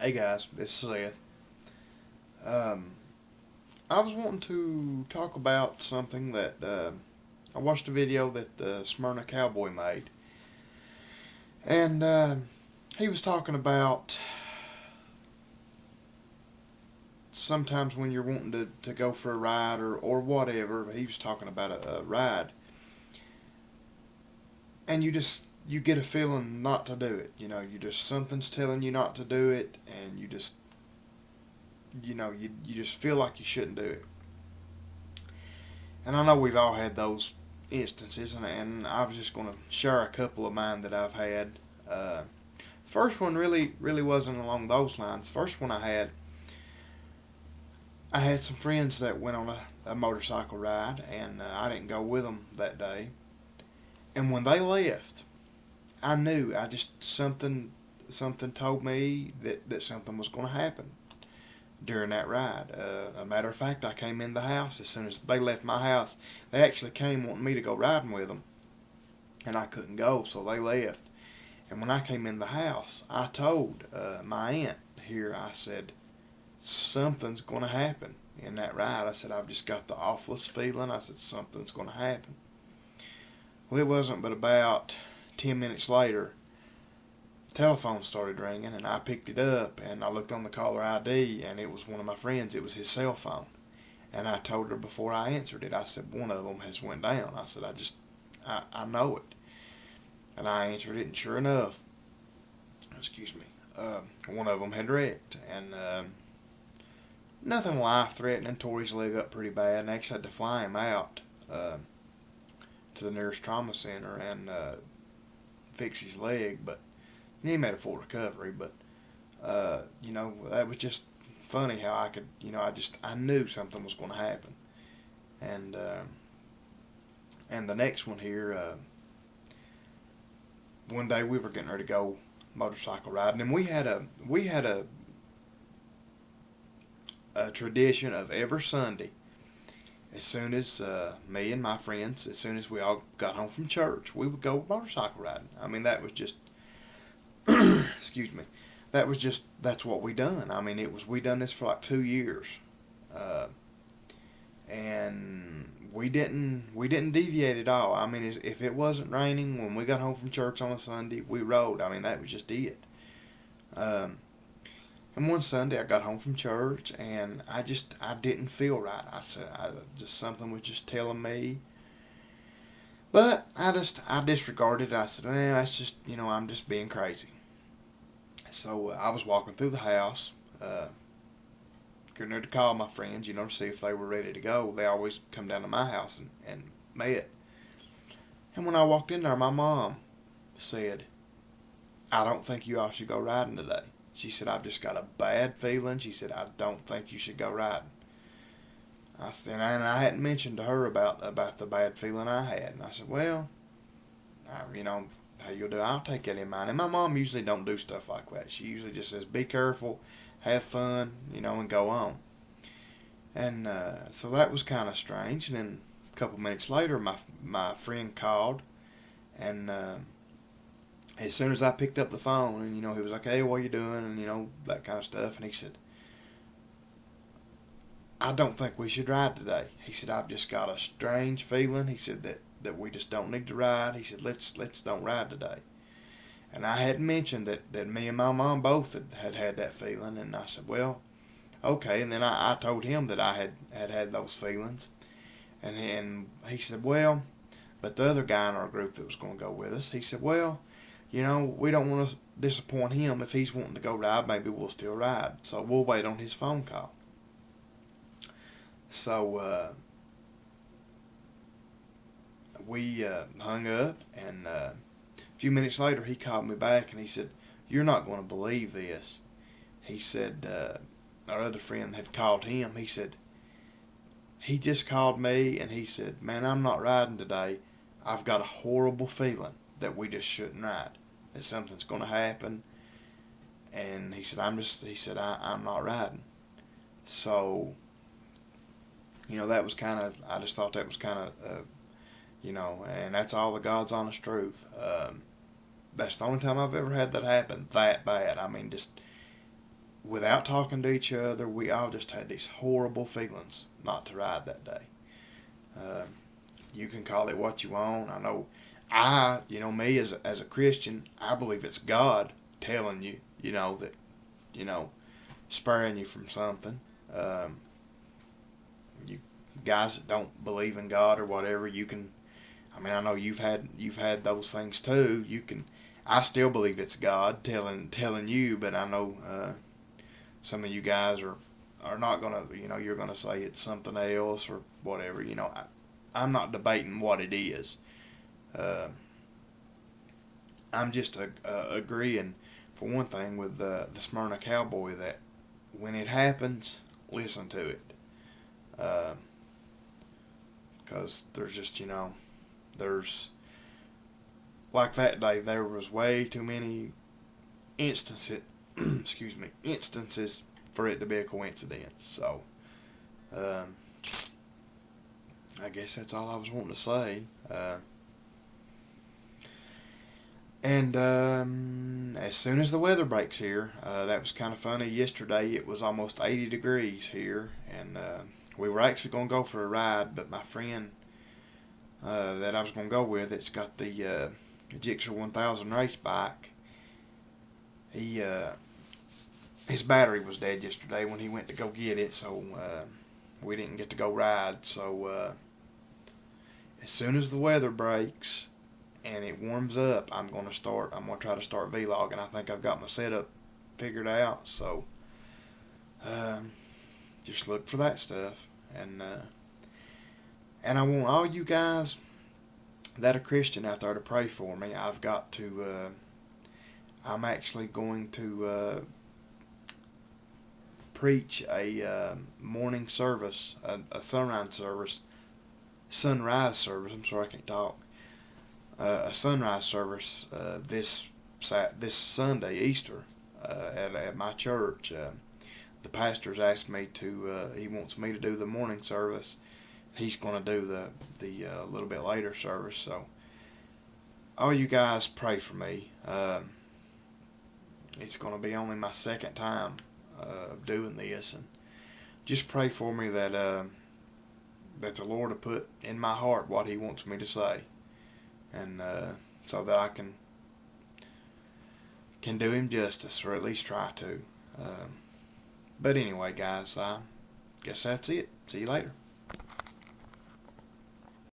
Hey guys, it's Seth. Um, I was wanting to talk about something that I watched a video that the Smyrna Cowboy made, and he was talking about sometimes when you're wanting to go for a ride or whatever. He was talking about a ride, and you get a feeling not to do it. You just something's telling you not to do it, and you just feel like you shouldn't do it. And I know we've all had those instances, and I was just going to share a couple of mine that I've had. Uh, First one really wasn't along those lines. First one I had some friends that went on a motorcycle ride, and I didn't go with them that day. And when they left, I knew I just something told me that something was going to happen during that ride. A matter of fact, I came in the house as soon as they left my house. They actually came wanting me to go riding with them, and I couldn't go, so they left. And when I came in the house, I told my aunt here, I said, something's going to happen in that ride. I said, I've just got the awfulest feeling. I said, something's going to happen. Well, it wasn't but about 10 minutes later, the telephone started ringing, and I picked it up, and I looked on the caller ID, and it was one of my friends. It was his cell phone. And I told her before I answered it, I said, one of them has went down. I said, I know it. And I answered it, and sure enough, excuse me, one of them had wrecked, and nothing life-threatening, tore his leg up pretty bad, and actually had to fly him out to the nearest trauma center and fix his leg, but he made a full recovery. But that was just funny how I could, I knew something was going to happen. And the next one here, one day we were getting ready to go motorcycle riding, and we had a tradition of every Sunday, as soon as me and my friends, as soon as we all got home from church, we would go motorcycle riding. I mean, that was just, excuse me, that's what we done. I mean, we done this for like 2 years, uh, and we didn't deviate at all. I mean, if it wasn't raining when we got home from church on a Sunday, we rode. I mean, that was just it. Um, and one Sunday I got home from church, and I didn't feel right. Something was just telling me. But I disregarded it. I said, well, that's just, I'm just being crazy. So I was walking through the house, getting ready to call my friends, to see if they were ready to go. They always come down to my house and met. And when I walked in there, my mom said, I don't think you all should go riding today. She said, I've just got a bad feeling. She said, I don't think you should go riding. I said, and I hadn't mentioned to her about the bad feeling I had. And I said, well, how you'll do, I'll take that in mind. And my mom usually don't do stuff like that. She usually just says, be careful, have fun, and go on. And so that was kind of strange. And then a couple minutes later, my friend called, and as soon as I picked up the phone, and he was like, hey, what you doing, and that kind of stuff. And he said, I don't think we should ride today. He said, I've just got a strange feeling. He said that we just don't need to ride. He said, let's don't ride today. And I hadn't mentioned that me and my mom both had that feeling. And I said, well, okay. And then I told him that I had those feelings. And he said, well, but the other guy in our group that was going to go with us, he said, well, we don't want to disappoint him. If he's wanting to go ride, maybe we'll still ride. So we'll wait on his phone call. So we hung up, and a few minutes later he called me back, and he said, you're not going to believe this. He said, our other friend had called him. He said, he just called me, and he said, man, I'm not riding today. I've got a horrible feeling that we just shouldn't ride, that something's going to happen. And he said, I'm not riding. So, that was I just thought that was and that's all the God's honest truth. That's the only time I've ever had that happen that bad. I mean, just without talking to each other, we all just had these horrible feelings not to ride that day. Um, you can call it what you want. I know, me as a Christian, I believe it's God telling you, that, you know, sparing you from something. Um, you guys that don't believe in God or whatever, you can. I mean, I know you've had those things too. You can. I still believe it's God telling you, but I know some of you guys are not gonna. You're gonna say it's something else or whatever. I'm not debating what it is. Uh, I'm just agreeing, for one thing, with the Smyrna Cowboy, that when it happens, listen to it. Because there's just, there's, like that day, there was way too many instances, excuse me, instances for it to be a coincidence. So, um, I guess that's all I was wanting to say. And as soon as the weather breaks here, that was kind of funny. Yesterday it was almost 80 degrees here, and we were actually going to go for a ride, but my friend that I was going to go with, it's got the Gixxer 1000 race bike. He his battery was dead yesterday when he went to go get it, so we didn't get to go ride. So as soon as the weather breaks and it warms up, I'm gonna try to start vlogging. I think I've got my setup figured out, so just look for that stuff. And I want all you guys that are Christian out there to pray for me. I'm actually going to preach a morning service, a sunrise service. I'm sorry, I can't talk. A sunrise service this Sunday, Easter, at my church. The pastor's asked me to. He wants me to do the morning service. He's going to do the little bit later service. So, all you guys pray for me. It's going to be only my second time doing this, and just pray for me that the Lord will put in my heart what He wants me to say, and so that I can do Him justice, or at least try to. But anyway, guys, I guess that's it. See you later.